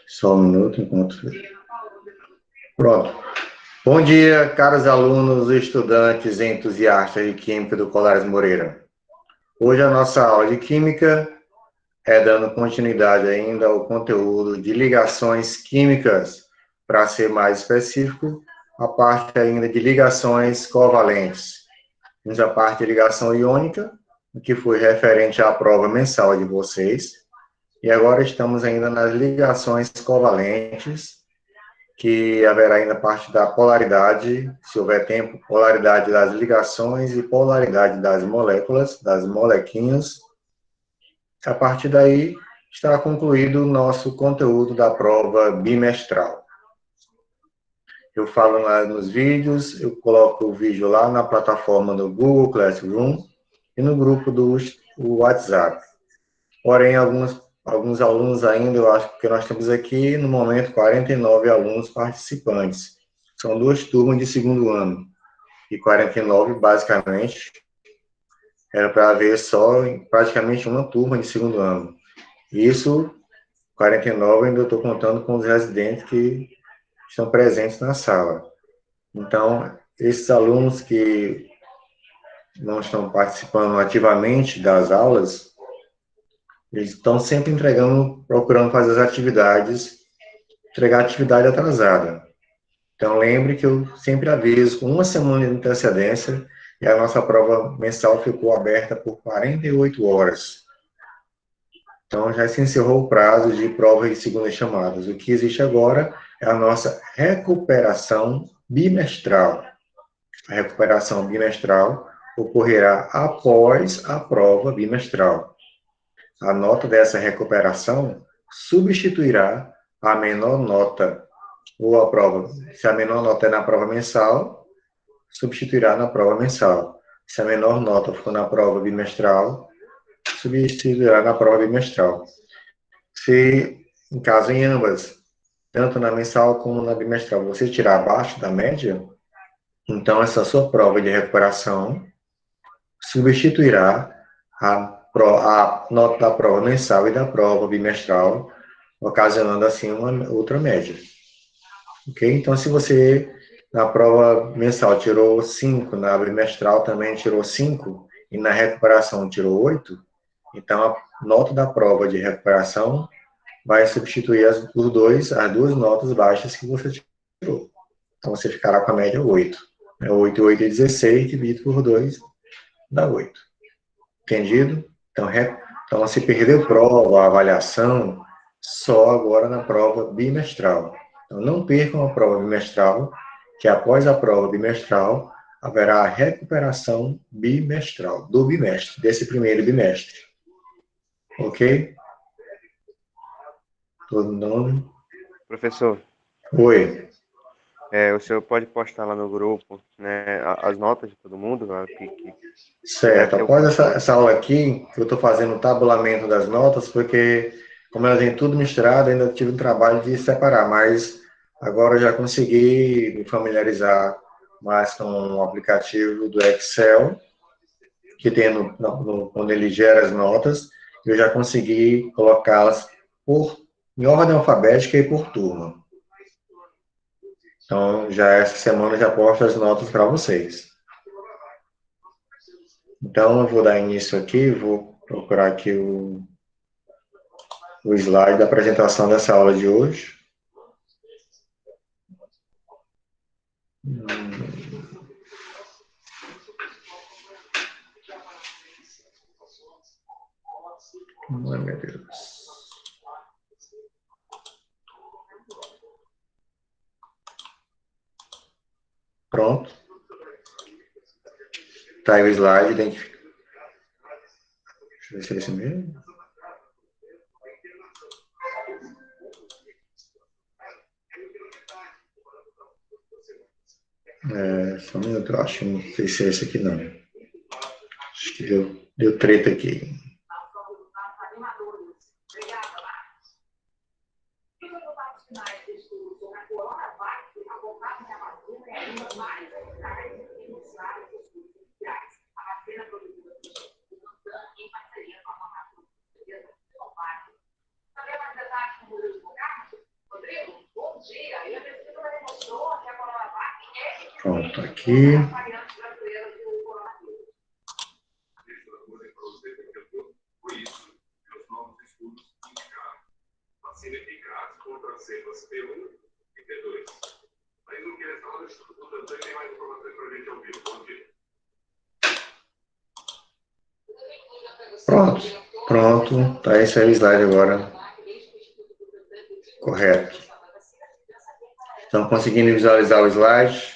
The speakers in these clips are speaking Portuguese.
Só um minuto enquanto... Pronto. Bom dia, caros alunos, estudantes e entusiastas de Química do Colares Moreira. Hoje a nossa aula de Química é dando continuidade ainda ao conteúdo de ligações químicas, para ser mais específico, a parte ainda de ligações covalentes. Temos a parte de ligação iônica, que foi referente à prova mensal de vocês, e agora estamos ainda nas ligações covalentes, que haverá ainda parte da polaridade, se houver tempo, polaridade das ligações e polaridade das moléculas, das molequinhas. A partir daí, estará concluído o nosso conteúdo da prova bimestral. Eu falo lá nos vídeos, eu coloco o vídeo lá na plataforma do Google Classroom e no grupo do WhatsApp. Porém, alguns alunos ainda, eu acho que nós temos aqui, no momento, 49 alunos participantes. São 2 turmas de segundo ano. E 49, basicamente, era para haver só praticamente uma turma de segundo ano. Isso, 49, ainda estou contando com os residentes que estão presentes na sala. Então, esses alunos que não estão participando ativamente das aulas, eles estão sempre procurando fazer as atividades, entregar atividade atrasada. Então, lembre que eu sempre aviso com uma semana de antecedência e a nossa prova mensal ficou aberta por 48 horas. Então, já se encerrou o prazo de provas de segundas chamadas. O que existe agora é a nossa recuperação bimestral. A recuperação bimestral ocorrerá após a prova bimestral. A nota dessa recuperação substituirá a menor nota, ou a prova, se a menor nota é na prova mensal, substituirá na prova mensal. Se a menor nota for na prova bimestral, substituirá na prova bimestral. Se, em caso em ambas, tanto na mensal como na bimestral, você tirar abaixo da média, então essa sua prova de recuperação substituirá a nota da prova mensal e da prova bimestral, ocasionando assim uma outra média. Ok? Então, se você na prova mensal tirou 5, na bimestral também tirou 5, e na recuperação tirou 8, então a nota da prova de recuperação vai substituir as duas notas baixas que você tirou. Então, você ficará com a média 8. 8, 8 é 16, dividido por 2, dá 8. Entendido? Então, se perdeu prova, avaliação, só agora na prova bimestral. Então, não percam a prova bimestral, que após a prova bimestral, haverá a recuperação bimestral, do bimestre, desse primeiro bimestre. Ok? Todo nome? Professor, Oi. o senhor pode postar lá no grupo, né, as notas de todo mundo, que deve Certo. ter o Após controle. essa aula aqui, eu estou fazendo o tabulamento das notas, porque, como elas vêm tudo misturado, ainda tive um trabalho de separar, mas agora eu já consegui me familiarizar mais com o aplicativo do Excel, que tem quando ele gera as notas, eu já consegui colocá-las em ordem alfabética e por turma. Então, já essa semana eu já posto as notas para vocês. Então, eu vou dar início aqui, vou procurar aqui o slide da apresentação dessa aula de hoje. Ai, meu Deus. Pronto. Tá aí o slide. Deixa eu ver se é esse mesmo. Só um minuto, eu acho que não sei se é esse aqui, não. Acho que deu treta aqui. Pronto, aqui. Pronto, pronto. Tá esse aí o slide agora. Correto. Estão conseguindo visualizar o slide?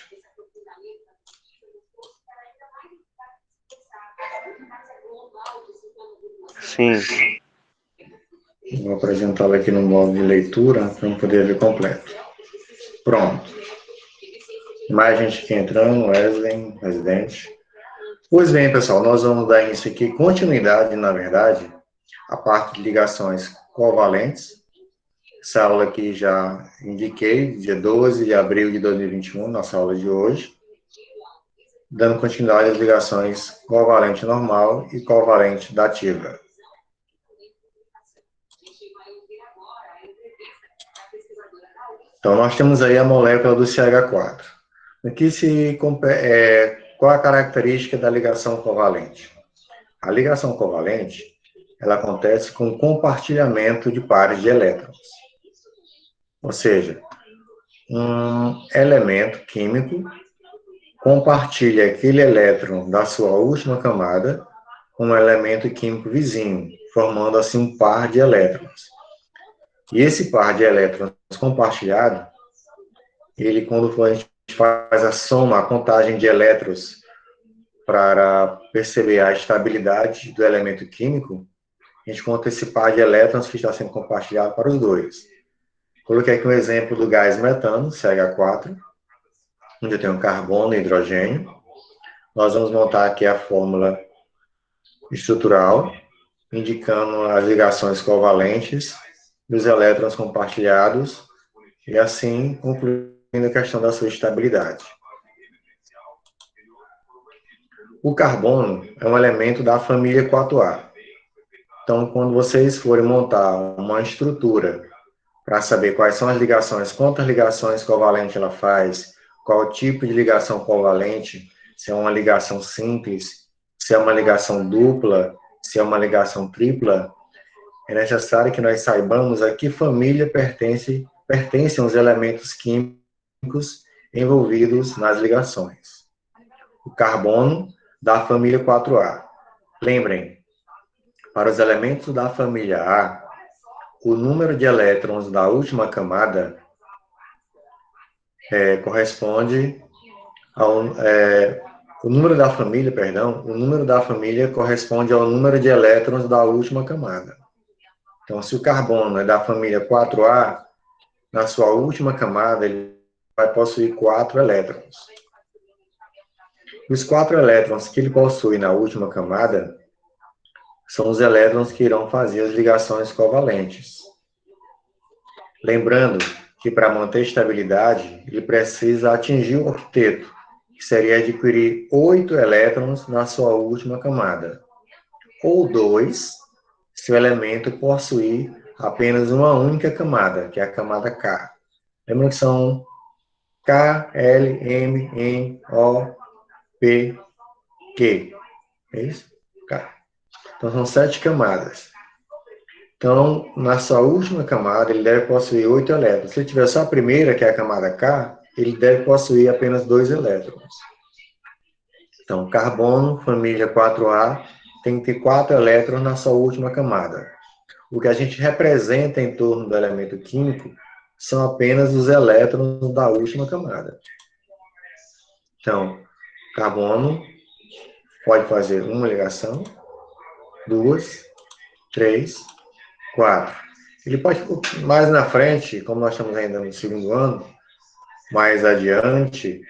Sim. Vou apresentá-lo aqui no modo de leitura para não poder ver completo. Pronto. Mais gente aqui entrando, Wesley, residente. Pois bem, pessoal, nós vamos dar início aqui, continuidade, na verdade, a parte de ligações covalentes. Essa aula aqui já indiquei, dia 12 de abril de 2021, nossa aula de hoje. Dando continuidade às ligações covalente normal e covalente dativa. Então, nós temos aí a molécula do CH4. Qual a característica da ligação covalente? A ligação covalente, ela acontece com compartilhamento de pares de elétrons. Ou seja, um elemento químico compartilha aquele elétron da sua última camada com um elemento químico vizinho, formando assim um par de elétrons. E esse par de elétrons compartilhado, ele, quando a gente faz a soma, a contagem de elétrons para perceber a estabilidade do elemento químico, a gente conta esse par de elétrons que está sendo compartilhado para os dois. Coloquei aqui um exemplo do gás metano, CH4, onde eu tenho carbono e hidrogênio. Nós vamos montar aqui a fórmula estrutural, indicando as ligações covalentes dos elétrons compartilhados, e assim concluindo a questão da sua estabilidade. O carbono é um elemento da família 4A. Então, quando vocês forem montar uma estrutura para saber quais são as ligações, quantas ligações covalentes ela faz, qual o tipo de ligação covalente, se é uma ligação simples, se é uma ligação dupla, se é uma ligação tripla, é necessário que nós saibamos a que família pertencem os elementos químicos envolvidos nas ligações. O carbono, da família 4A. Lembrem, para os elementos da família A, o número de elétrons da última camada corresponde ao... o número da família corresponde ao número de elétrons da última camada. Então, se o carbono é da família 4A, na sua última camada, ele vai possuir 4 elétrons. Os 4 elétrons que ele possui na última camada são os elétrons que irão fazer as ligações covalentes. Lembrando que para manter estabilidade, ele precisa atingir o octeto, que seria adquirir 8 elétrons na sua última camada, ou 2, se o elemento possuir apenas uma única camada, que é a camada K. Lembra que são K, L, M, N, O, P, Q. É isso? K. Então, são 7 camadas. Então, na sua última camada, ele deve possuir 8 elétrons. Se ele tiver só a primeira, que é a camada K, ele deve possuir apenas 2 elétrons. Então, carbono, família 4A, tem que ter 4 elétrons na sua última camada. O que a gente representa em torno do elemento químico são apenas os elétrons da última camada. Então, carbono pode fazer uma ligação, 2, 3, 4. Ele pode, mais na frente, como nós estamos ainda no segundo ano, mais adiante,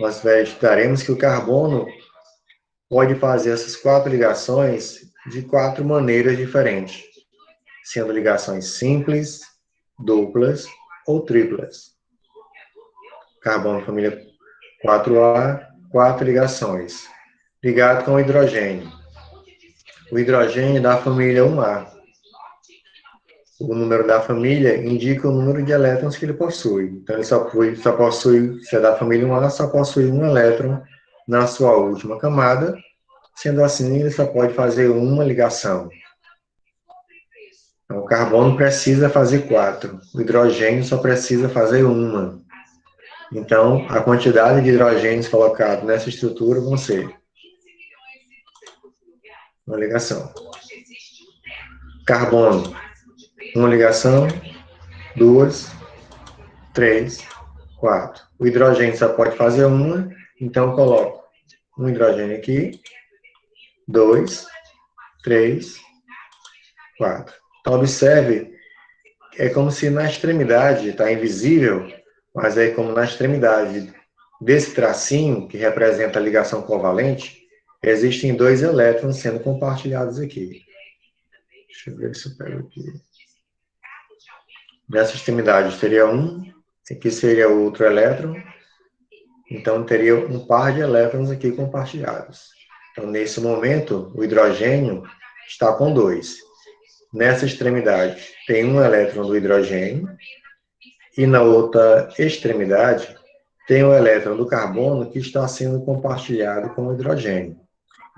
nós estudaremos que o carbono pode fazer essas 4 ligações de 4 maneiras diferentes, sendo ligações simples, duplas ou triplas. Carbono, família 4A, 4 ligações, ligado com o hidrogênio. O hidrogênio da família 1A. o número da família indica o número de elétrons que ele possui. Então, ele só possui, se é da família 1A, só possui um elétron na sua última camada. Sendo assim, ele só pode fazer uma ligação. Então, o carbono precisa fazer 4. O hidrogênio só precisa fazer uma. Então, a quantidade de hidrogênios colocados nessa estrutura vão ser uma ligação. Carbono, uma ligação, 2, 3, 4. O hidrogênio só pode fazer uma, então eu coloco um hidrogênio aqui, 2, 3, 4. Então, observe, é como se na extremidade, está invisível, mas é como na extremidade desse tracinho, que representa a ligação covalente, existem 2 elétrons sendo compartilhados aqui. Deixa eu ver se eu pego aqui. Nessa extremidade teria um, aqui seria outro elétron, então teria um par de elétrons aqui compartilhados. Então, nesse momento, o hidrogênio está com 2. Nessa extremidade tem um elétron do hidrogênio, e na outra extremidade tem o elétron do carbono que está sendo compartilhado com o hidrogênio.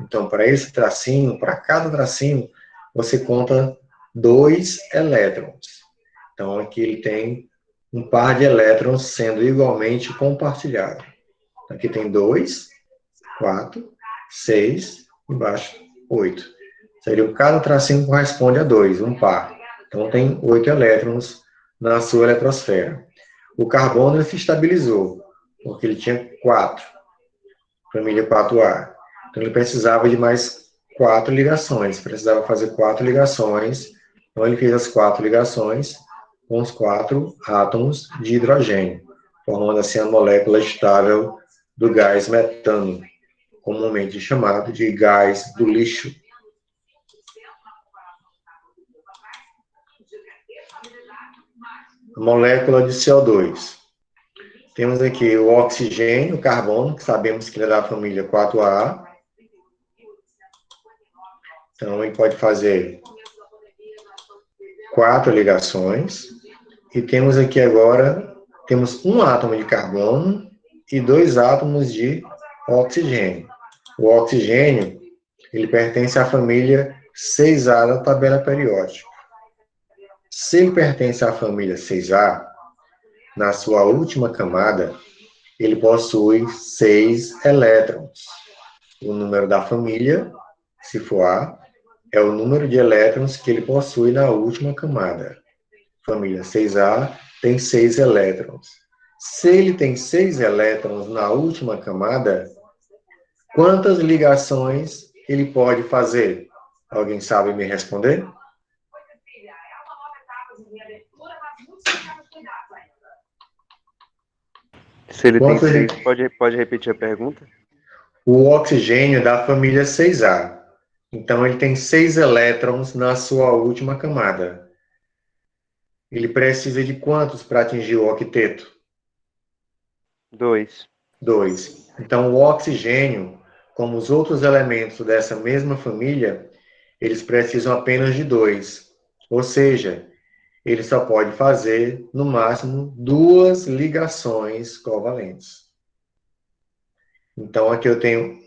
Então, para esse tracinho, para cada tracinho, você conta 2 elétrons. Então, aqui ele tem um par de elétrons sendo igualmente compartilhado. Aqui tem 2, 4, 6, embaixo 8. Seria cada tracinho corresponde a 2, um par. Então, tem 8 elétrons na sua eletrosfera. O carbono ele se estabilizou, porque ele tinha 4, família 4A. Então, ele precisava de mais 4 ligações, precisava fazer 4 ligações. Então, ele fez as 4 ligações com os 4 átomos de hidrogênio, formando assim a molécula estável do gás metano, comumente chamado de gás do lixo. A molécula de CO2. Temos aqui o oxigênio, o carbono, que sabemos que ele é da família 4A. Então, ele pode fazer 4 ligações. E temos aqui agora, temos um átomo de carbono e 2 átomos de oxigênio. O oxigênio, ele pertence à família 6A da tabela periódica. Se ele pertence à família 6A, na sua última camada, ele possui 6 elétrons. O número da família, se for A, é o número de elétrons que ele possui na última camada. Família 6A tem 6 elétrons. Se ele tem 6 elétrons na última camada, quantas ligações ele pode fazer? Alguém sabe me responder? Se ele tem 6, pode repetir a pergunta? O oxigênio é da família 6A. Então, ele tem 6 elétrons na sua última camada. Ele precisa de quantos para atingir o octeto? 2. 2. Então, o oxigênio, como os outros elementos dessa mesma família, eles precisam apenas de 2. Ou seja, ele só pode fazer, no máximo, 2 ligações covalentes. Então, aqui eu tenho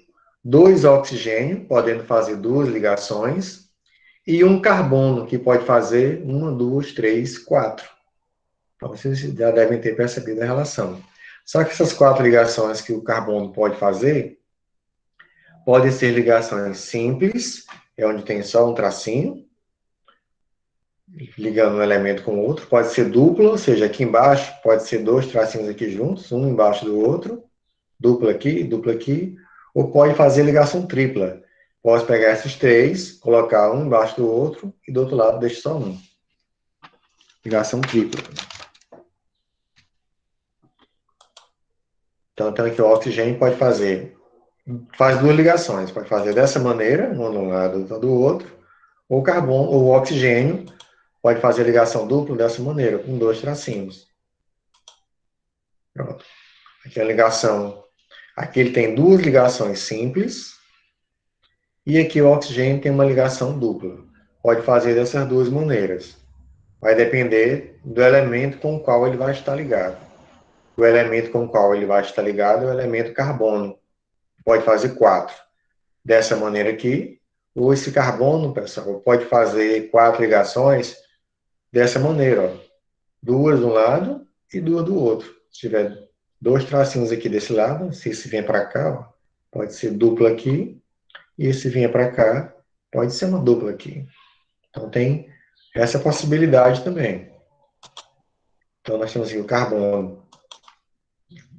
2 oxigênio, podendo fazer 2 ligações, e um carbono, que pode fazer 1, 2, 3, 4. Então, vocês já devem ter percebido a relação. Só que essas 4 ligações que o carbono pode fazer, podem ser ligações simples, é onde tem só um tracinho, ligando um elemento com o outro. Pode ser dupla, ou seja, aqui embaixo pode ser 2 tracinhos aqui juntos, um embaixo do outro, dupla aqui, ou pode fazer ligação tripla. Posso pegar esses 3, colocar um embaixo do outro, e do outro lado deixo só um. Ligação tripla. Então, aqui o oxigênio faz 2 ligações, pode fazer dessa maneira, uma de um lado, outra do outro, ou o carbono, ou o oxigênio, pode fazer ligação dupla dessa maneira, com 2 tracinhos. Pronto. Aqui a ligação, aqui ele tem 2 ligações simples, e aqui o oxigênio tem uma ligação dupla. Pode fazer dessas 2 maneiras. vai depender do elemento com o qual ele vai estar ligado. O elemento com o qual ele vai estar ligado é o elemento carbono. Pode fazer 4. Dessa maneira aqui, ou esse carbono, pessoal, pode fazer 4 ligações dessa maneira, ó. 2 de um lado e 2 do outro. Se tiver 2 tracinhos aqui desse lado, se esse vem para cá, ó, pode ser dupla aqui, e esse vem para cá, pode ser uma dupla aqui. Então tem essa possibilidade também. Então nós temos aqui o carbono,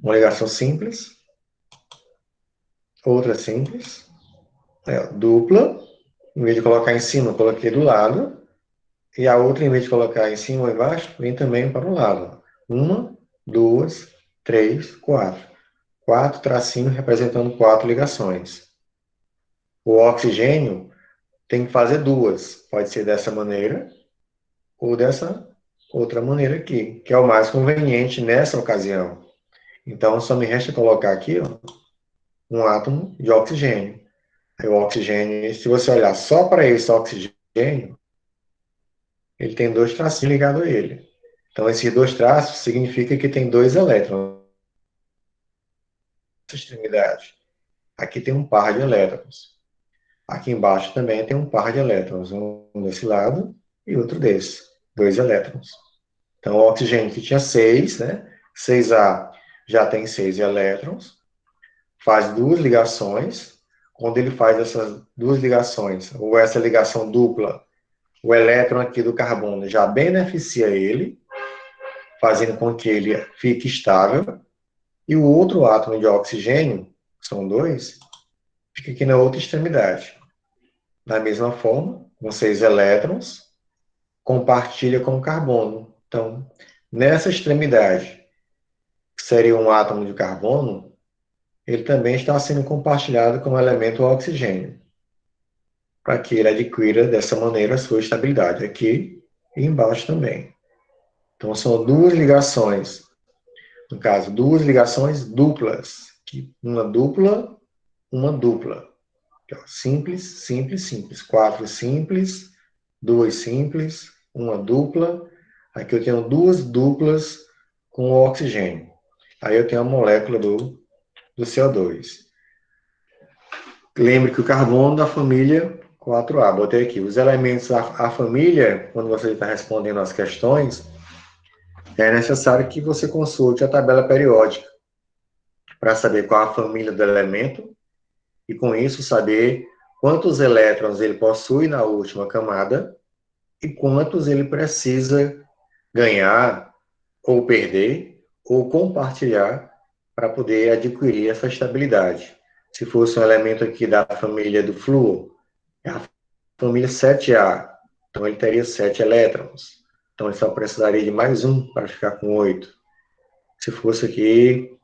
uma ligação simples, outra simples, dupla, em vez de colocar em cima, eu coloquei do lado, e a outra, em vez de colocar em cima ou embaixo, vem também para o lado. 1, 2, 3, 4. 4 tracinhos representando 4 ligações. O oxigênio tem que fazer 2. Pode ser dessa maneira ou dessa outra maneira aqui, que é o mais conveniente nessa ocasião. Então, só me resta colocar aqui, ó, um átomo de oxigênio. Aí o oxigênio, se você olhar só para esse oxigênio, ele tem 2 tracinhos ligados a ele. Então, esses 2 traços significa que tem 2 elétrons nessa extremidade. Aqui tem um par de elétrons. Aqui embaixo também tem um par de elétrons, um desse lado e outro desse, 2 elétrons. Então, o oxigênio que tinha 6, né? 6A já tem 6 elétrons, faz 2 ligações. Quando ele faz essas 2 ligações, ou essa ligação dupla, o elétron aqui do carbono já beneficia ele, fazendo com que ele fique estável, e o outro átomo de oxigênio, são 2, fica aqui na outra extremidade. Da mesma forma, com 6 elétrons, compartilha com o carbono. Então, nessa extremidade, que seria um átomo de carbono, ele também está sendo compartilhado com o elemento oxigênio, para que ele adquira dessa maneira a sua estabilidade, aqui e embaixo também. Então, são 2 ligações, no caso, 2 ligações duplas, uma dupla, uma dupla. Simples, simples, simples. 4 simples, 2 simples, uma dupla. Aqui eu tenho 2 duplas com o oxigênio. Aí eu tenho a molécula do CO2. Lembre que o carbono da família 4A, botei aqui. Os elementos da família, quando você está respondendo as questões, é necessário que você consulte a tabela periódica para saber qual a família do elemento e, com isso, saber quantos elétrons ele possui na última camada e quantos ele precisa ganhar ou perder ou compartilhar para poder adquirir essa estabilidade. Se fosse um elemento aqui da família do flúor, é a família 7A, então ele teria 7 elétrons. Então ele só precisaria de mais um para ficar com 8. Se fosse aqui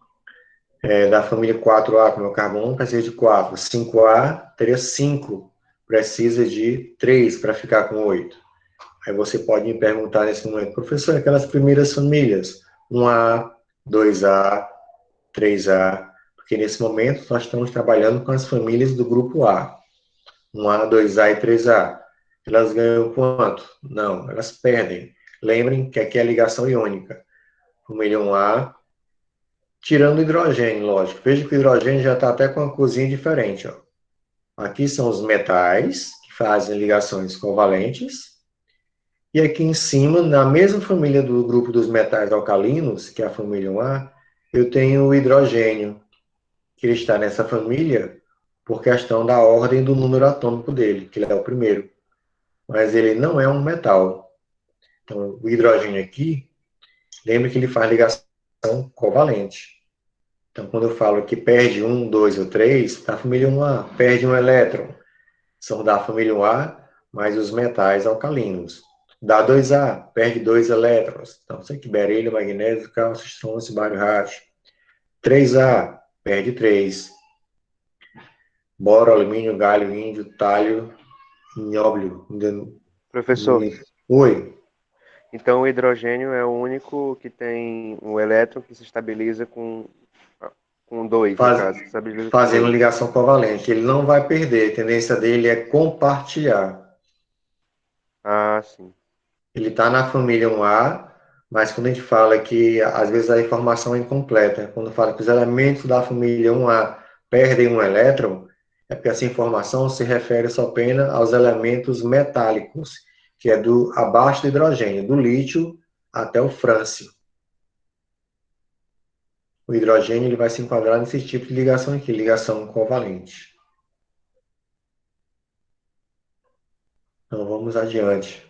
da família 4A, como é o carbono, precisa de 4. 5A teria 5, precisa de 3 para ficar com 8. Aí você pode me perguntar nesse momento, professor, aquelas primeiras famílias, 1A, 2A, 3A, porque nesse momento nós estamos trabalhando com as famílias do grupo A, 1A, 2A e 3A. Elas ganham quanto? Não, elas perdem. Lembrem que aqui é a ligação iônica. Família 1A, tirando o hidrogênio, lógico. Veja que o hidrogênio já está até com uma cozinha diferente. Ó. Aqui são os metais, que fazem ligações covalentes. E aqui em cima, na mesma família do grupo dos metais alcalinos, que é a família 1A, eu tenho o hidrogênio, que ele está nessa família por questão da ordem do número atômico dele, que ele é o primeiro. Mas ele não é um metal. Então, o hidrogênio aqui, lembre que ele faz ligação covalente. Então, quando eu falo que perde 1, 2 ou 3, da família 1A, perde um elétron. São da família 1A, mais os metais alcalinos. Da 2A, perde 2 elétrons. Então, isso aqui, berilo, magnésio, cálcio, estrôncio, bário, rádio. 3A, perde 3. Boro, alumínio, galho, índio, talho, nióbio. Professor, Oi. então o hidrogênio é o único que tem um elétron que se estabiliza com dois, no caso. Estabiliza com Fazendo dois. ligação covalente. Ele não vai perder. A tendência dele é compartilhar. Ah, sim. ele está na família 1A, mas quando a gente fala que às vezes a informação é incompleta, quando fala que os elementos da família 1A perdem um elétron, é porque essa informação se refere só apenas aos elementos metálicos, que é do abaixo do hidrogênio, do lítio até o frâncio. O hidrogênio ele vai se enquadrar nesse tipo de ligação aqui, ligação covalente. Então vamos adiante.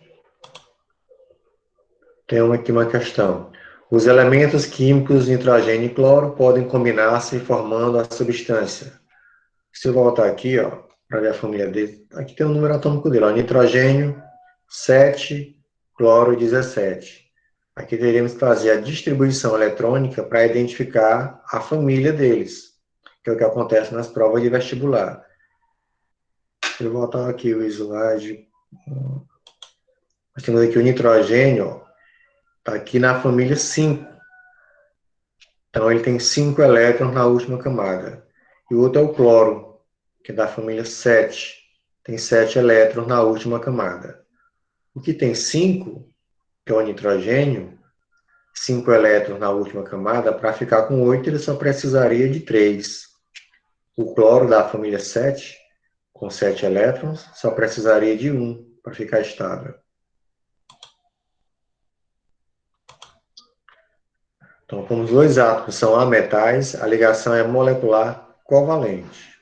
Tem aqui uma questão. Os elementos químicos nitrogênio e cloro podem combinar-se formando a substância. Se eu voltar aqui, ó, para ver a família dele, aqui tem o número atômico dele, ó, nitrogênio 7, cloro 17. Aqui teríamos que fazer a distribuição eletrônica para identificar a família deles, que é o que acontece nas provas de vestibular. Se eu voltar aqui o slide, nós temos aqui o nitrogênio, está aqui na família 5. Então, ele tem 5 elétrons na última camada. E o outro é o cloro, que é da família 7. Tem 7 elétrons na última camada. O que tem 5, que é o nitrogênio, 5 elétrons na última camada, para ficar com 8, ele só precisaria de 3. O cloro da família 7, com 7 elétrons, só precisaria de 1 para ficar estável. Então, como os dois átomos são ametais, a ligação é molecular covalente.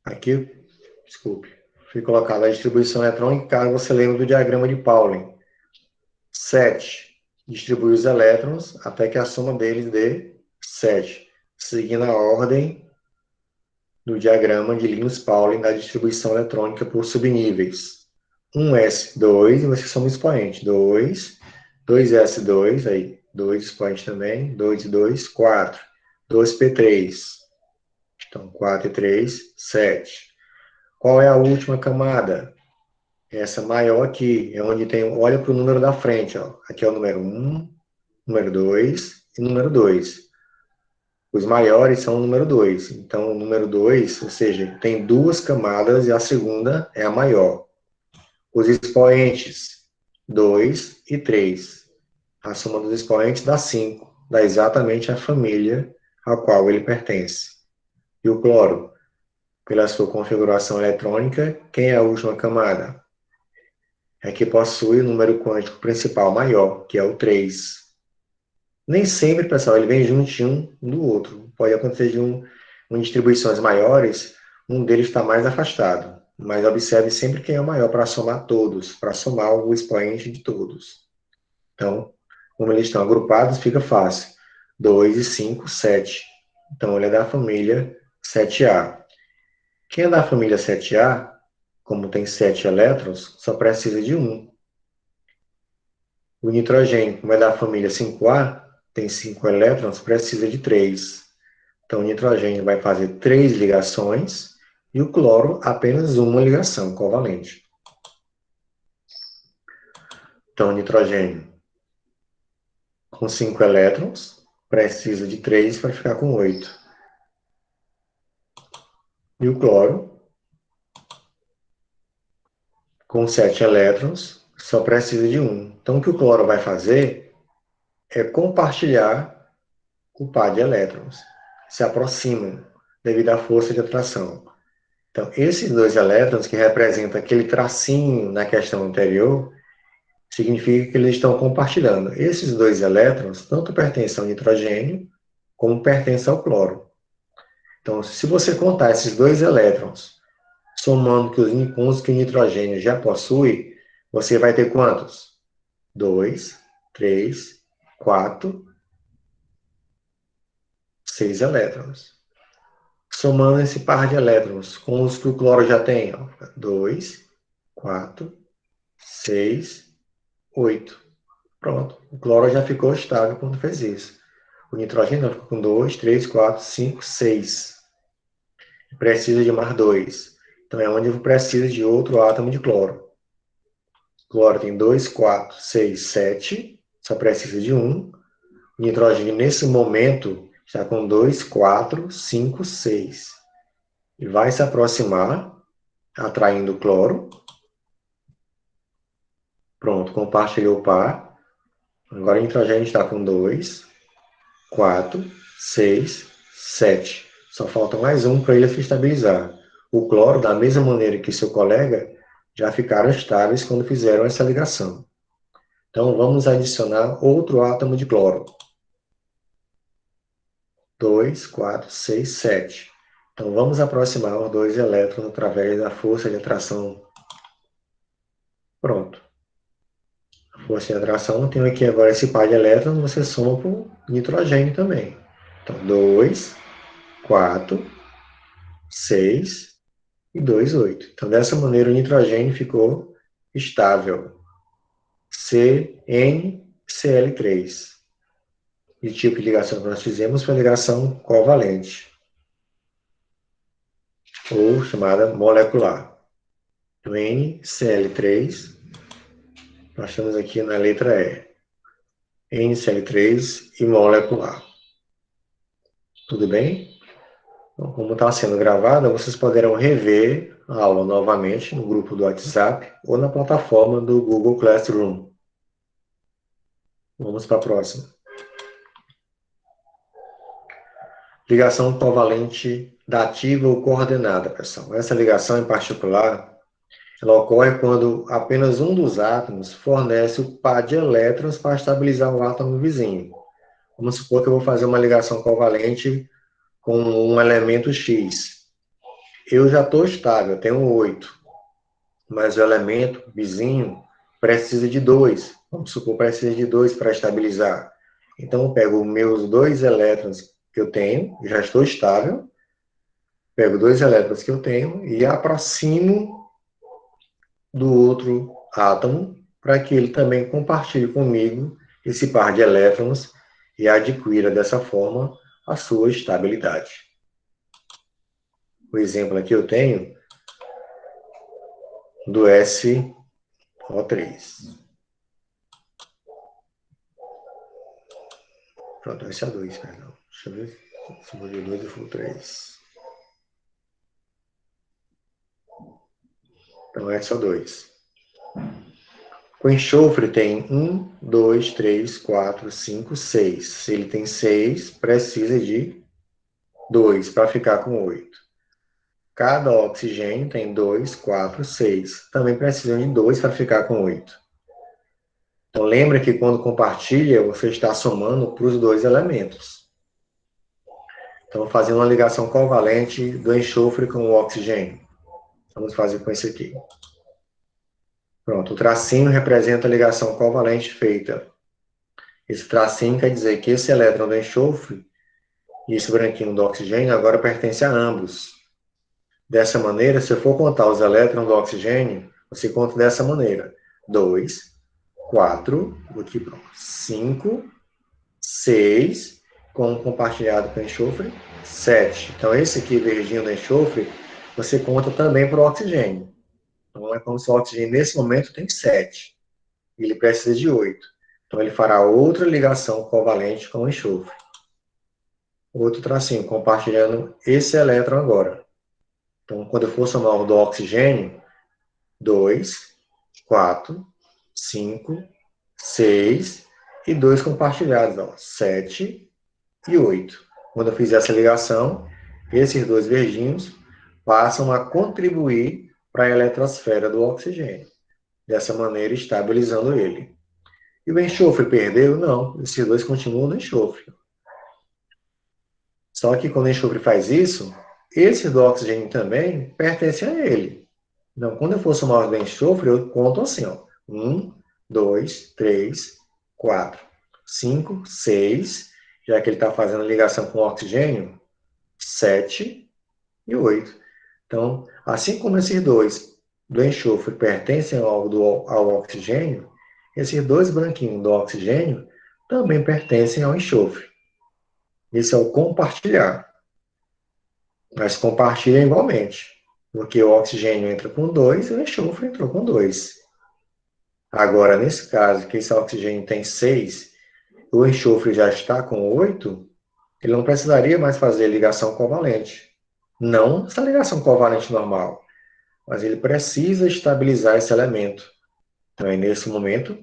Aqui, desculpe, fui colocada a distribuição eletrônica, caso você lembre do diagrama de Pauling. 7 distribui os elétrons até que a soma deles dê 7, seguindo a ordem do diagrama de Linus-Pauling da distribuição eletrônica por subníveis. 1s2, e você soma o expoente. 2, 2s2, aí 2 expoente também, 2 e 2, 4. 2p3. Então, 4 e 3, 7. Qual é a última camada? Essa maior aqui, é onde tem, olha para o número da frente, ó. Aqui é o número 1, número 2 e número 2. Os maiores são o número 2. Então, o número 2, ou seja, tem duas camadas e a segunda é a maior. Os expoentes, 2 e 3. A soma dos expoentes dá 5. Dá exatamente a família a qual ele pertence. E o cloro? Pela sua configuração eletrônica, quem é a última camada? É que possui o número quântico principal maior, que é o 3. Nem sempre, pessoal, ele vem juntinho um do outro. Pode acontecer de em distribuições maiores, um deles está mais afastado. Mas observe sempre quem é o maior para somar todos, para somar o expoente de todos. Então, como eles estão agrupados, fica fácil. 2 e 5, 7. Então, ele é da família 7A. Quem é da família 7A, como tem 7 elétrons, só precisa de 1. O nitrogênio, como é da família 5A, tem 5 elétrons, precisa de 3. Então, o nitrogênio vai fazer 3 ligações e o cloro apenas uma ligação covalente. Então, o nitrogênio com 5 elétrons precisa de 3 para ficar com 8. E o cloro, com 7 elétrons, só precisa de 1. Então, o que o cloro vai fazer é compartilhar o par de elétrons. Se aproximam devido à força de atração. Então, esses dois elétrons, que representam aquele tracinho na questão anterior, significa que eles estão compartilhando. Esses dois elétrons tanto pertencem ao nitrogênio, como pertencem ao cloro. Então, se você contar esses dois elétrons, somando com os que o nitrogênio já possui, você vai ter quantos? 2, 3, 4, 6 elétrons. Somando esse par de elétrons com os que o cloro já tem, 2, 4, 6, 8. Pronto, o cloro já ficou estável quando fez isso. O nitrogênio ficou com 2, 3, 4, 5, 6. Precisa de mais 2. Então, é onde precisa de outro átomo de cloro. O cloro tem 2, 4, 6, 7. Só precisa de 1. O nitrogênio, nesse momento, está com 2, 4, 5, 6. E vai se aproximar, atraindo o cloro. Pronto, compartilhou o par. Agora o nitrogênio está com 2, 4, 6, 7. Só falta mais um para ele se estabilizar. O cloro, da mesma maneira que seu colega, já ficaram estáveis quando fizeram essa ligação. Então, vamos adicionar outro átomo de cloro. 2, 4, 6, 7. Então, vamos aproximar os dois elétrons através da força de atração. Pronto. A força de atração, tenho aqui agora esse par de elétrons, você soma para o nitrogênio também. Então, 2, 4, 6 e 2, 8. Então, dessa maneira, o nitrogênio ficou estável. CnCl3. E o tipo de ligação que nós fizemos foi a ligação covalente, ou chamada molecular. O NCl3, nós estamos aqui na letra E. NCl3 e molecular. Tudo bem? Então, como está sendo gravada, vocês poderão rever a aula novamente no grupo do WhatsApp ou na plataforma do Google Classroom. Vamos para a próxima. Ligação covalente dativa ou coordenada, pessoal. Essa ligação em particular, ela ocorre quando apenas um dos átomos fornece o par de elétrons para estabilizar o átomo vizinho. Vamos supor que eu vou fazer uma ligação covalente com um elemento X. Eu já estou estável, eu tenho 8. Mas o elemento vizinho precisa de 2. Vamos supor que precisa de 2 para estabilizar. Então, eu pego meus 2 elétrons que eu tenho, já estou estável, pego 2 elétrons que eu tenho e aproximo do outro átomo para que ele também compartilhe comigo esse par de elétrons e adquira dessa forma a sua estabilidade. O exemplo aqui eu tenho do SO3. Pronto, SO2, perdão. Deixa eu ver. Somos de 2 e for 3. Então, SO2. O enxofre tem 1, 2, 3, 4, 5, 6. Se ele tem 6, precisa de 2 para ficar com 8. Cada oxigênio tem 2, 4, 6. Também precisam de 2 para ficar com 8. Então, lembra que quando compartilha, você está somando para os dois elementos. Então, fazendo uma ligação covalente do enxofre com o oxigênio. Vamos fazer com esse aqui. Pronto, o tracinho representa a ligação covalente feita. Esse tracinho quer dizer que esse elétron do enxofre e esse branquinho do oxigênio agora pertence a ambos. Dessa maneira, se eu for contar os elétrons do oxigênio, você conta dessa maneira. 2, 4, aqui pronto, 5, 6, com compartilhado com enxofre, 7. Então, esse aqui, verdinho do enxofre, você conta também para o oxigênio. Então, é como se o oxigênio, nesse momento, tem 7. Ele precisa de 8. Então, ele fará outra ligação covalente com o enxofre. Outro tracinho, compartilhando esse elétron agora. Então, quando eu for somar o do oxigênio, 2, 4, 5, 6 e 2 compartilhados, ó, 7 e 8. Quando eu fizer essa ligação, esses dois verdinhos passam a contribuir para a eletrosfera do oxigênio. Dessa maneira, estabilizando ele. E o enxofre perdeu? Não, esses dois continuam no enxofre. Só que quando o enxofre faz isso, esse do oxigênio também pertence a ele. Então, quando eu for somar os do enxofre, eu conto assim, ó. 1, 2, 3, 4, 5, 6, já que ele está fazendo ligação com o oxigênio, 7 e 8. Então, assim como esses dois do enxofre pertencem ao oxigênio, esses dois branquinhos do oxigênio também pertencem ao enxofre. Esse é o compartilhar. Mas compartilha igualmente, porque o oxigênio entra com 2 e o enxofre entrou com 2. Agora, nesse caso, que esse oxigênio tem 6, o enxofre já está com 8, ele não precisaria mais fazer ligação covalente. Não essa ligação covalente normal, mas ele precisa estabilizar esse elemento. Então, é nesse momento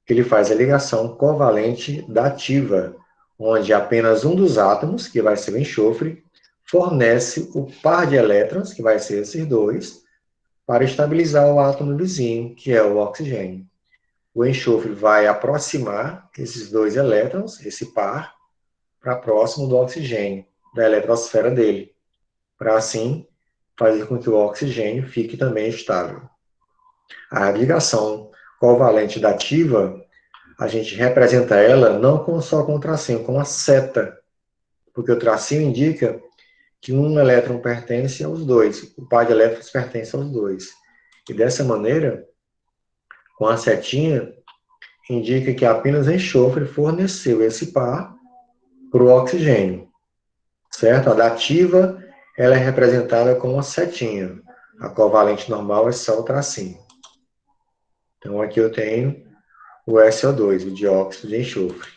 que ele faz a ligação covalente dativa, onde apenas um dos átomos, que vai ser o enxofre, fornece o par de elétrons, que vai ser esses dois, para estabilizar o átomo vizinho, que é o oxigênio. O enxofre vai aproximar esses dois elétrons, esse par, para próximo do oxigênio, da eletrosfera dele, para assim fazer com que o oxigênio fique também estável. A ligação covalente dativa, a gente representa ela não só com o tracinho, com a seta, porque o tracinho indica que um elétron pertence aos dois, o par de elétrons pertence aos dois. E dessa maneira, com a setinha, indica que apenas enxofre forneceu esse par para o oxigênio, certo? A dativa, ela é representada com uma setinha. A covalente normal é só o tracinho. Então, aqui eu tenho o SO2, o dióxido de enxofre.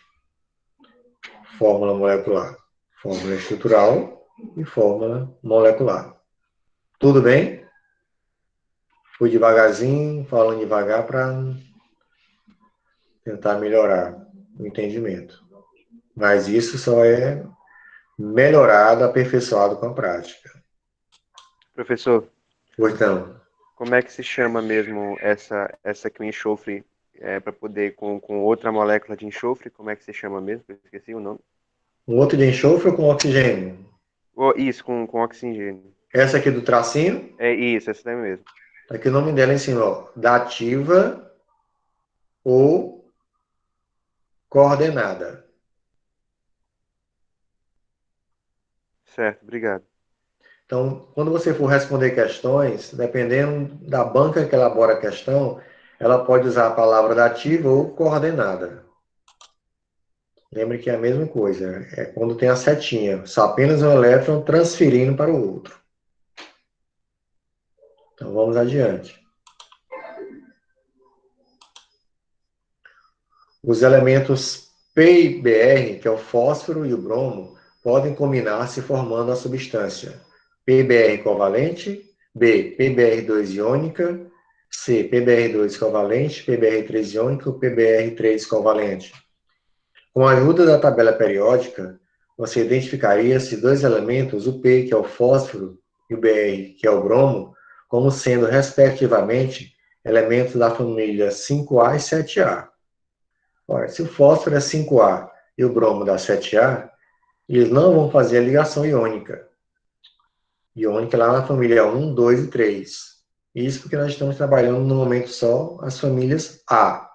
Fórmula molecular, fórmula estrutural e fórmula molecular. Tudo bem? Fui devagarzinho, falando devagar para tentar melhorar o entendimento. Mas isso só é melhorado, aperfeiçoado com a prática. Professor, Então, como é que se chama mesmo essa que o enxofre para poder com outra molécula de enxofre? Como é que se chama mesmo? Eu esqueci o nome. um outro de enxofre ou com oxigênio? Oh, isso, com oxigênio. Essa aqui do tracinho, É isso, essa daí mesmo. aqui o nome dela é em cima, ó, dativa ou coordenada. Certo, obrigado. Então, quando você for responder questões, dependendo da banca que elabora a questão, ela pode usar a palavra dativa ou coordenada. Lembre que é a mesma coisa, é quando tem a setinha, só apenas um elétron transferindo para o outro. Então, vamos adiante. Os elementos P e Br, que é o fósforo e o bromo, podem combinar-se formando a substância PBr covalente, B, PBr2 iônica, C, PBr2 covalente, PBr3 iônico, PBr3 covalente. Com a ajuda da tabela periódica, você identificaria esses dois elementos, o P, que é o fósforo, e o Br, que é o bromo, como sendo, respectivamente, elementos da família 5A e 7A. Ora, se o fósforo é 5A e o bromo dá 7A, eles não vão fazer a ligação iônica. Iônica lá na família 1, 2 e 3. Isso porque nós estamos trabalhando no momento só as famílias A.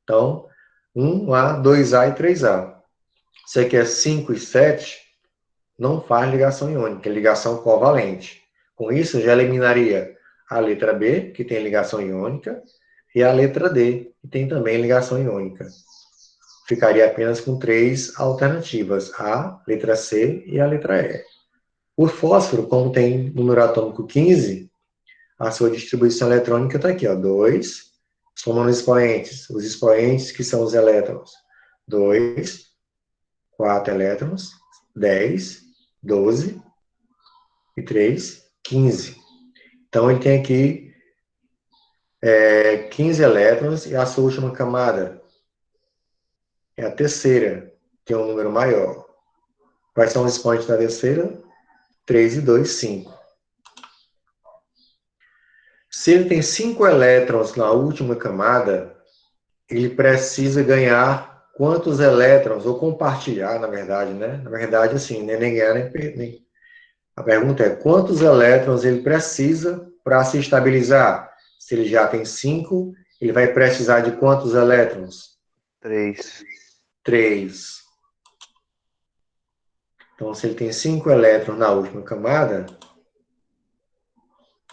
Então, 1A, 2A e 3A. Você quer 5 e 7, não faz ligação iônica, é ligação covalente. Com isso, já eliminaria a letra B, que tem ligação iônica, e a letra D, que tem também ligação iônica. Ficaria apenas com três alternativas, a letra C e a letra E. O fósforo, como tem número atômico 15, a sua distribuição eletrônica está aqui, ó, 2, somando os expoentes que são os elétrons, 2, 4 elétrons, 10, 12 e 3, 15. Então, ele tem aqui 15 elétrons e a sua última camada é a terceira, que é um número maior. Quais são os expoentes da terceira? 3 e 2, 5. Se ele tem 5 elétrons na última camada, ele precisa ganhar quantos elétrons, ou compartilhar, na verdade, né? Na verdade, assim, nem ganhar, nem perder. A pergunta é, quantos elétrons ele precisa para se estabilizar? Se ele já tem 5, ele vai precisar de quantos elétrons? 3. 3. Então, se ele tem 5 elétrons na última camada,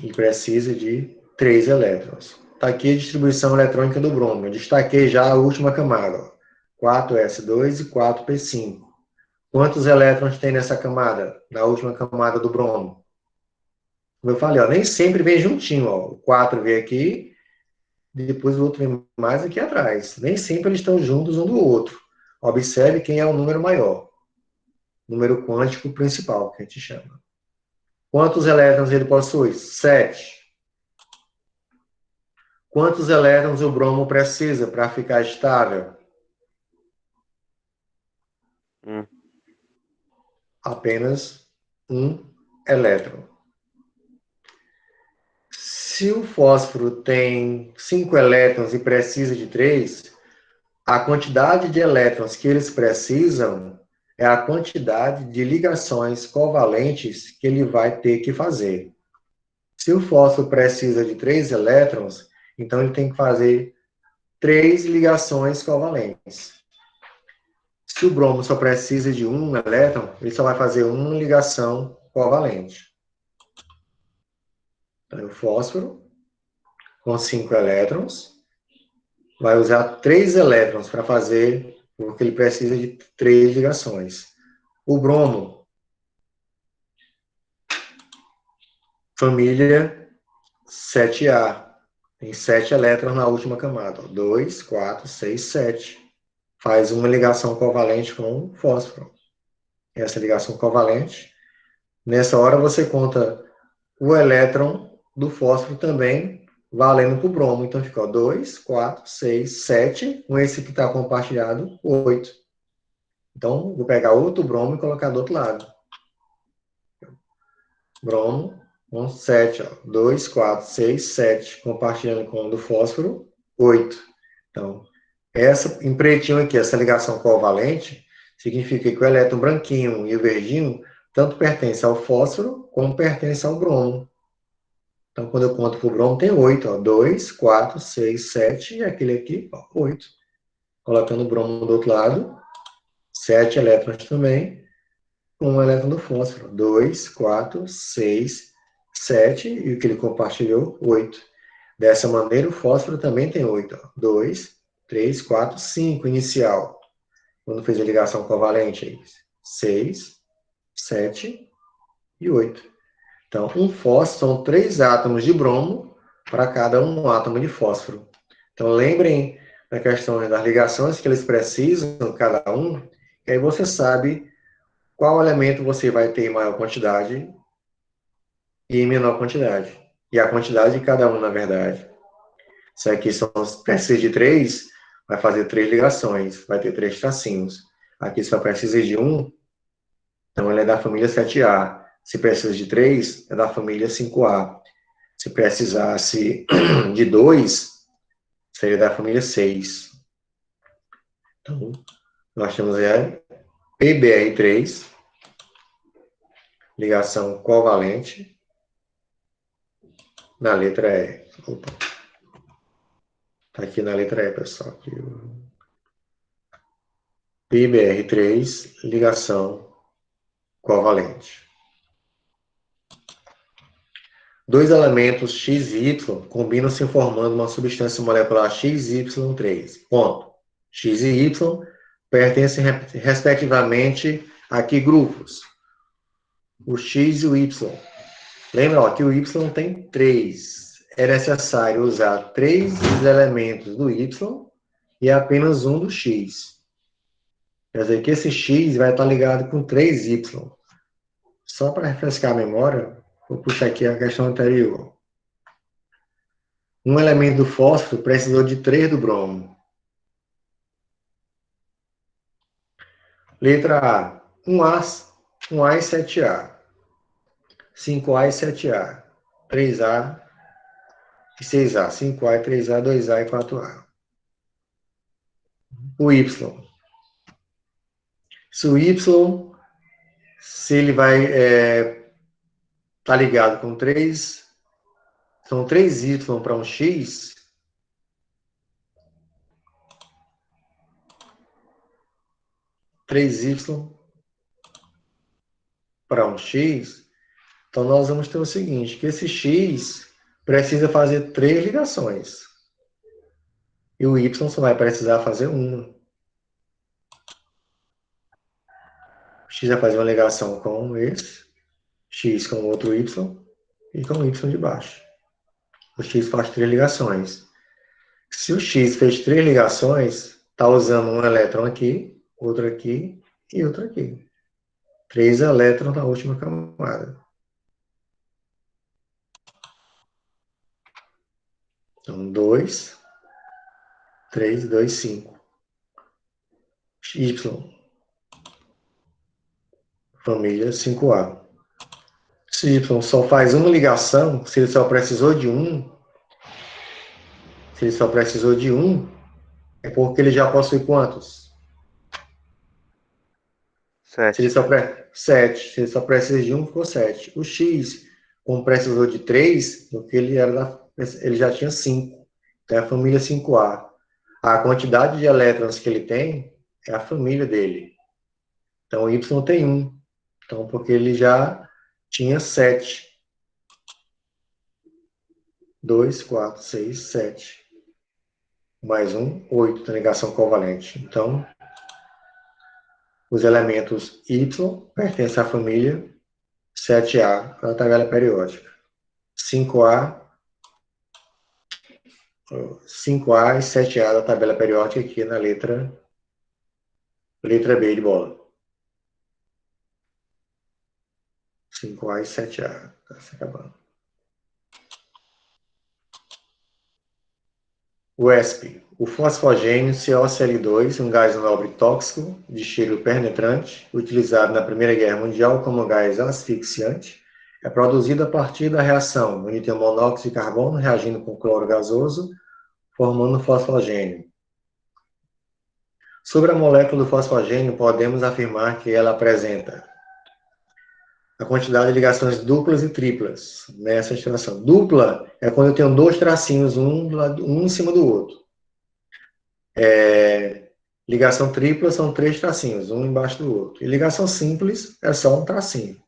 ele precisa de 3 elétrons. Está aqui a distribuição eletrônica do bromo. Eu destaquei já a última camada, ó. 4s2 e 4p5. Quantos elétrons tem nessa camada? Na última camada do bromo? Como eu falei, ó, nem sempre vem juntinho. Ó. O 4 vem aqui, depois o outro vem mais aqui atrás. Nem sempre eles estão juntos um do outro. Observe quem é o número maior. Número quântico principal, que a gente chama. Quantos elétrons ele possui? 7. Quantos elétrons o bromo precisa para ficar estável? Apenas um elétron. Se o fósforo tem 5 elétrons e precisa de 3, a quantidade de elétrons que eles precisam é a quantidade de ligações covalentes que ele vai ter que fazer. Se o fósforo precisa de 3 elétrons, então ele tem que fazer 3 ligações covalentes. Se o bromo só precisa de 1 elétron, ele só vai fazer uma ligação covalente. Então, o fósforo, com 5 elétrons, vai usar 3 elétrons para fazer, porque ele precisa de 3 ligações. O bromo, família 7A, tem 7 elétrons na última camada. 2, 4, 6, 7. Faz uma ligação covalente com o fósforo. Essa ligação covalente, nessa hora você conta o elétron do fósforo também valendo para o bromo. Então fica 2, 4, 6, 7. Com esse que está compartilhado, 8. Então, vou pegar outro bromo e colocar do outro lado. Bromo, 7. 2, 4, 6, 7. Compartilhando com o do fósforo, 8. Então, essa, em pretinho aqui, essa ligação covalente, significa que o elétron branquinho e o verdinho tanto pertence ao fósforo como pertence ao bromo. Então, quando eu conto para o bromo, tem 8. 2, 4, 6, 7. E aquele aqui, 8. Colocando o bromo do outro lado, 7 elétrons também. Um elétron do fósforo. 2, 4, 6, 7. E o que ele compartilhou, 8. Dessa maneira, o fósforo também tem 8. 2, 3, 4, 5 inicial. Quando fez a ligação covalente, 6, 7 e 8. Então, um fósforo são 3 átomos de bromo para cada um átomo de fósforo. Então, lembrem da questão das ligações que eles precisam, cada um, e aí você sabe qual elemento você vai ter em maior quantidade e em menor quantidade. E a quantidade de cada um, na verdade. Se aqui precisa de 3, vai fazer 3 ligações, vai ter 3 tracinhos. Aqui só precisa de 1, então ele é da família 7A. Se precisa de 3, é da família 5A. Se precisasse de 2, seria da família 6. Então, nós temos a PBr3, ligação covalente, na letra E. Opa. Tá aqui na letra E, pessoal. Aqui. PBr3, ligação covalente. Dois elementos X e Y combinam-se formando uma substância molecular XY3. Ponto. X e Y pertencem respectivamente a que grupos? O X e o Y. Lembra ó, que o Y tem 3. É necessário usar 3 elementos do Y e apenas um do X. Quer dizer que esse X vai estar ligado com 3 Y. Só para refrescar a memória, vou puxar aqui a questão anterior. Um elemento do fósforo precisou de 3 do bromo. Letra A, 1A e 7A. 5A e 7A. 3A e 6A. 5A e 3A, 2A e 4A. O Y. Se o Y, se ele vai tá ligado com 3, são 3Y para um X, para um X, então nós vamos ter o seguinte, que esse X precisa fazer 3 ligações. E o Y só vai precisar fazer uma. O X vai fazer uma ligação com esse, X com outro Y e com o Y de baixo. O X faz 3 ligações. Se o X fez 3 ligações, está usando um elétron aqui, outro aqui e outro aqui. 3 elétrons na última camada. Então, 2, 3, 2, 5. Y, família 5A. Se Y só faz uma ligação, se ele só precisou de um, é porque ele já possui quantos? 7. 7. Se ele só precisa de um, ficou 7. O X, como precisou de 3, porque ele já tinha 5. Então é a família 5A. A quantidade de elétrons que ele tem é a família dele. Então o Y tem 1. Então, porque ele já tinha 7. 2, 4, 6, 7. Mais 1, 8, tem ligação covalente. Então, os elementos Y pertencem à família 7A, da tabela periódica. 5A, 5A e 7A da tabela periódica aqui na letra B de bola. 5A e 7A. Está se acabando. O ESP, o fosfogênio COCl2, um gás nobre tóxico de cheiro penetrante, utilizado na Primeira Guerra Mundial como gás asfixiante, é produzido a partir da reação do nítril monóxido de carbono reagindo com cloro gasoso, formando fosfogênio. Sobre a molécula do fosfogênio, podemos afirmar que ela apresenta a quantidade de ligações duplas e triplas nessa extração. Dupla é quando eu tenho dois tracinhos, um em cima do outro. Ligação tripla são 3 tracinhos, um embaixo do outro. E ligação simples é só um tracinho.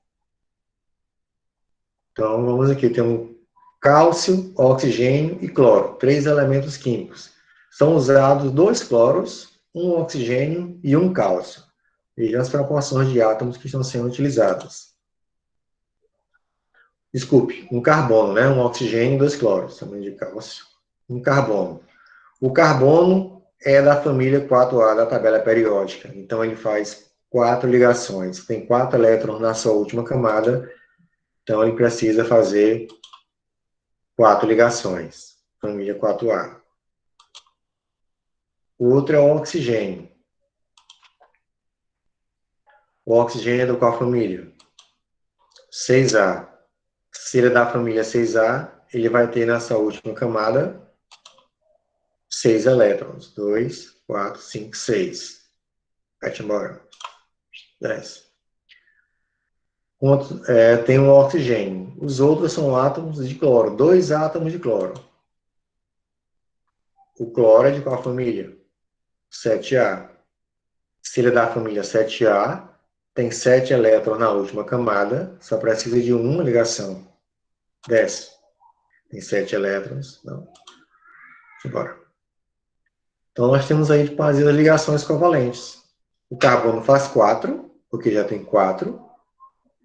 Então, vamos aqui, temos cálcio, oxigênio e cloro, 3 elementos químicos. São usados 2 cloros, um oxigênio e um cálcio. Veja as proporções de átomos que estão sendo utilizadas. Desculpe, um carbono, né? Um oxigênio e 2 cloros, também de cálcio. Um carbono. O carbono é da família 4A da tabela periódica. Então, ele faz 4 ligações. Tem 4 elétrons na sua última camada. Então, ele precisa fazer 4 ligações. Família 4A. O outro é o oxigênio. O oxigênio é do qual família? 6A. Se ele é da família 6A, ele vai ter na sua última camada 6 elétrons. 2, 4, 5, 6. Vai-te embora. 10. Tem um oxigênio. Os outros são átomos de cloro. 2 átomos de cloro. O cloro é de qual família? 7A. Se ele é da família 7A, tem 7 elétrons na última camada, só precisa de uma ligação. Desce. Tem 7 elétrons. Não. Embora. Então, nós temos aí de fazer as ligações covalentes. O carbono faz 4, porque já tem 4.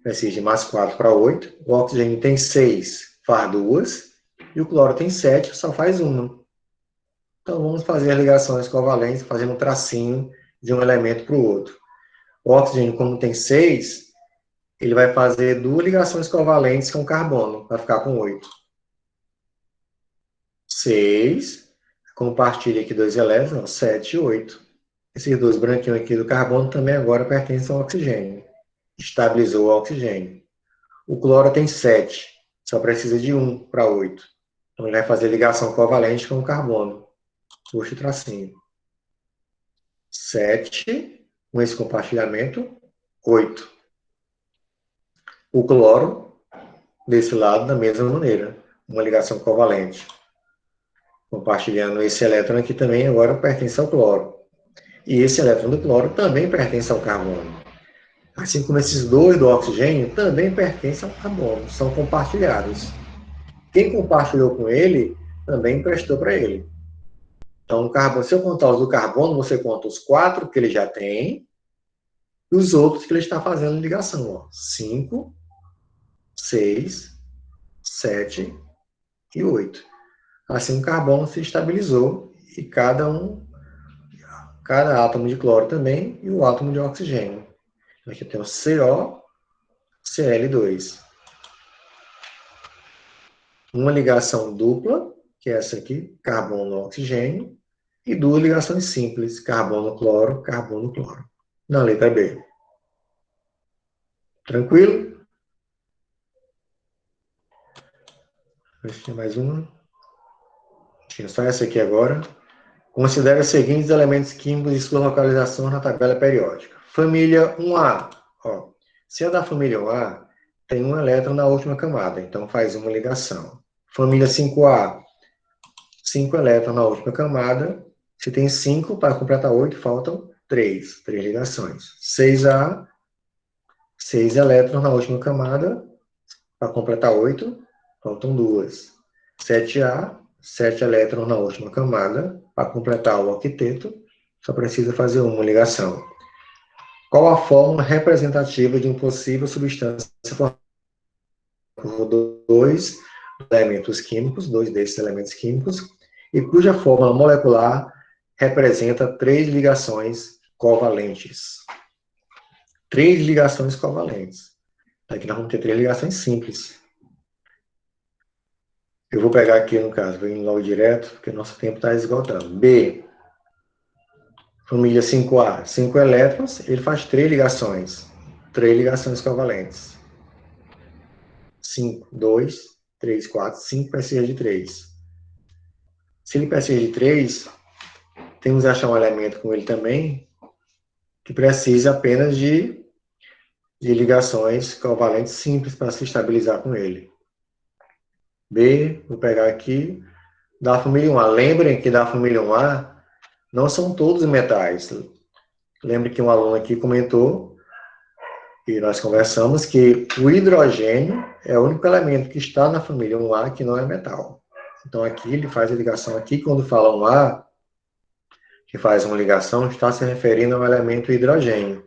Precisa de mais 4 para 8. O oxigênio tem 6, faz 2. E o cloro tem 7, só faz 1. Então, vamos fazer as ligações covalentes, fazendo um tracinho de um elemento para o outro. O oxigênio, como tem 6, ele vai fazer 2 ligações covalentes com o carbono, vai ficar com 8. 6, compartilha aqui 2 elétrons, 7 e 8. Esses 2 branquinhos aqui do carbono também agora pertencem ao oxigênio. Estabilizou o oxigênio. O cloro tem 7, só precisa de 1 para 8. Então, ele vai fazer ligação covalente com o carbono. Puxa o tracinho. 7, com esse compartilhamento, 8. O cloro, desse lado, da mesma maneira, uma ligação covalente. Compartilhando esse elétron aqui também, agora pertence ao cloro. E esse elétron do cloro também pertence ao carbono. Assim como esses 2 do oxigênio também pertencem ao carbono, são compartilhados. Quem compartilhou com ele, também emprestou para ele. Então, se eu contar os do carbono, você conta os 4 que ele já tem e os outros que ele está fazendo ligação. 5, 6, 7 e 8. Assim, o carbono se estabilizou e cada átomo de cloro também e o átomo de oxigênio. Aqui tem o CO, Cl2. Uma ligação dupla que é essa aqui, carbono, oxigênio, e duas ligações simples, carbono, cloro, carbono, cloro. Na letra B. Tranquilo? Tem mais uma. Tinha só essa aqui agora. Considere os seguintes elementos químicos e sua localização na tabela periódica. Família 1A. Ó, se é da família 1A, tem um elétron na última camada, então faz uma ligação. Família 5A, 5 elétrons na última camada. Se tem 5, para completar 8, faltam 3 ligações. 6A, 6 elétrons na última camada. Para completar 8, faltam 2. 7A, 7 elétrons na última camada. Para completar o octeto, só precisa fazer uma ligação. Qual a fórmula representativa de uma possível substância formada por dois elementos químicos, dois desses elementos químicos, e cuja fórmula molecular representa 3 ligações covalentes? 3 ligações covalentes. Aqui nós vamos ter 3 ligações simples. Eu vou pegar aqui, no caso, vou indo logo direto, porque nosso tempo está esgotando. B, família 5A, 5 elétrons, ele faz 3 ligações covalentes. 5, 2, 3, 4, 5 precisa de 3. Se ele precisa de 3, temos que achar um elemento com ele também, que precisa apenas de ligações covalentes simples para se estabilizar com ele. B, vou pegar aqui, da família 1A. Lembrem que da família 1A não são todos metais. Lembre que um aluno aqui comentou, e nós conversamos, que o hidrogênio é o único elemento que está na família 1A que não é metal. Então aqui ele faz a ligação aqui, quando fala 1A, que faz uma ligação, está se referindo ao elemento hidrogênio.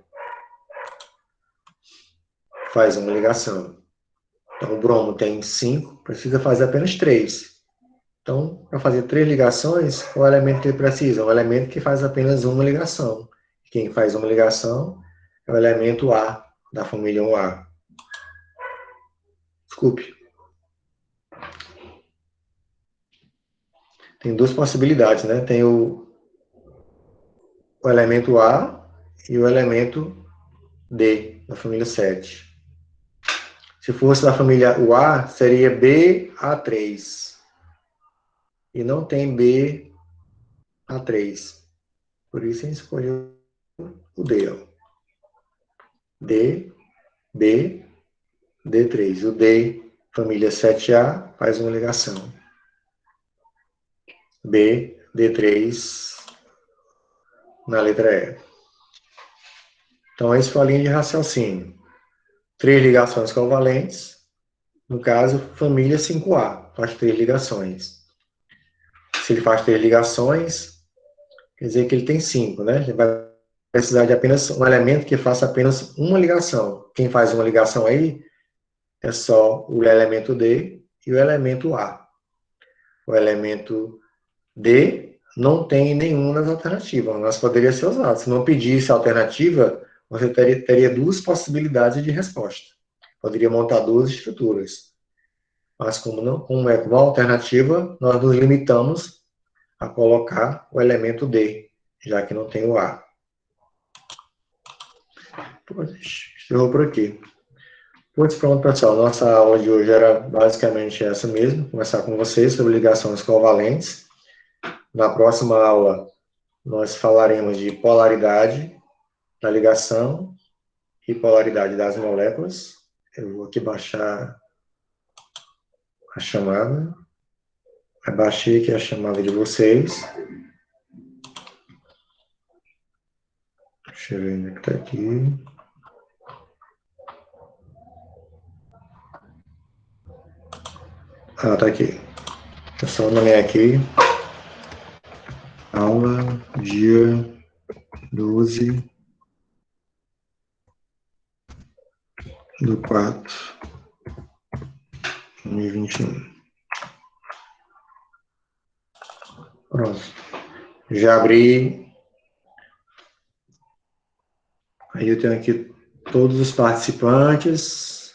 Faz uma ligação. Então, o bromo tem 5, precisa fazer apenas 3. Então, para fazer 3 ligações, qual é o elemento que ele precisa? Um elemento que faz apenas uma ligação. Quem faz uma ligação é o elemento A, da família 1A. Desculpe. Tem duas possibilidades, né? Tem o elemento A e o elemento D, da família 7. Se fosse da família A, seria BA3. E não tem BA3. Por isso a gente escolheu o D. Ó. D, B, D3. O D, família 7A, faz uma ligação. B, D3, na letra E. Então, essa foi a linha de raciocínio. 3 ligações covalentes. No caso, família 5A, faz 3 ligações. Se ele faz 3 ligações, quer dizer que ele tem 5, né? Ele vai precisar de apenas um elemento que faça apenas uma ligação. Quem faz uma ligação aí é só o elemento D e o elemento A. O elemento D não tem nenhuma das alternativas, mas poderia ser usado. Se não pedisse alternativa, você teria duas possibilidades de resposta. Poderia montar duas estruturas. Mas como é uma alternativa, nós nos limitamos a colocar o elemento D, já que não tem o A. Encerrou por aqui. Pois pronto, pessoal. Nossa aula de hoje era basicamente essa mesmo. Conversar com vocês sobre ligações covalentes. Na próxima aula, nós falaremos de polaridade da ligação e polaridade das moléculas. Eu vou aqui baixar a chamada. Abaixei aqui a chamada de vocês. Deixa eu ver onde é que está aqui. Ah, tá aqui. Eu só nomear aqui. Aula, dia 12 do 4 de 2021. Pronto. Já abri. Aí eu tenho aqui todos os participantes.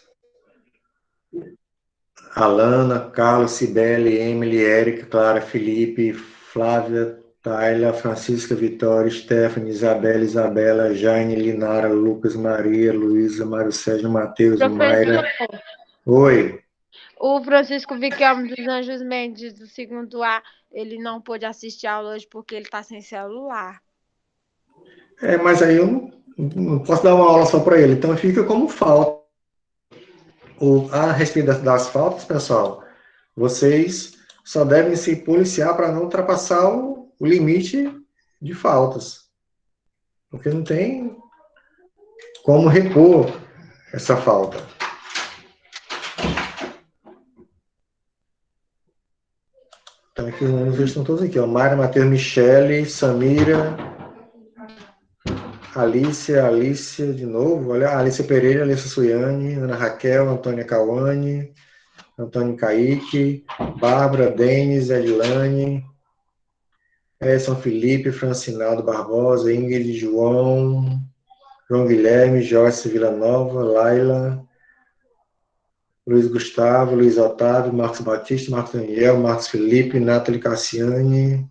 Alana, Carlos, Cibele, Emily, Érica, Clara, Felipe, Flávia, Tayla, Francisca, Vitória, Stephanie, Isabela, Jane, Linara, Lucas, Maria, Luísa, Mário Sérgio, Matheus, Mayra. Oi. O Francisco Vichelmo dos Anjos Mendes, do segundo A, ele não pôde assistir a aula hoje porque ele está sem celular. Mas aí eu não posso dar uma aula só para ele, então fica como falta. A respeito das faltas, pessoal, vocês só devem se policiar para não ultrapassar o limite de faltas. Porque não tem como repor essa falta. Então, aqui os nomes estão todos aqui, ó. Mayra, Matheus, Michele, Samira, Alicia de novo, olha, Alicia Pereira, Alicia Suiane, Ana Raquel, Antônia Cauane, Antônio Kaique, Bárbara, Denis, Edilane, Edson Felipe, Francinaldo Barbosa, Ingrid, João Guilherme, Joyce Villanova, Laila, Luiz Gustavo, Luiz Otávio, Marcos Batista, Marcos Daniel, Marcos Felipe, Nathalie Cassiane,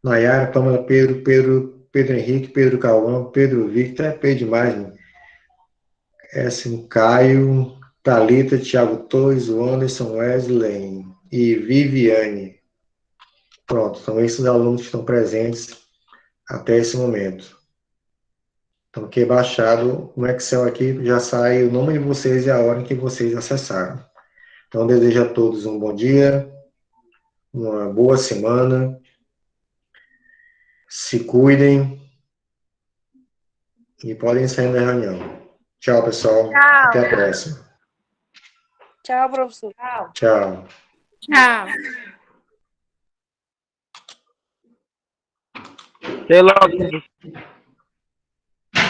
Nayara, Pamela, Pedro Henrique, Pedro Cauã, Pedro Victor, Pedro demais, né? Caio, Thalita, Thiago Torres, Anderson, Wesley e Viviane. Pronto, são esses alunos que estão presentes até esse momento. Então, aqui baixado no Excel aqui, já sai o nome de vocês e a hora em que vocês acessaram. Então, desejo a todos um bom dia, uma boa semana, se cuidem e podem sair da reunião. Tchau, pessoal. Tchau. Até a próxima. Tchau, professor. Tchau. Tchau. Até logo.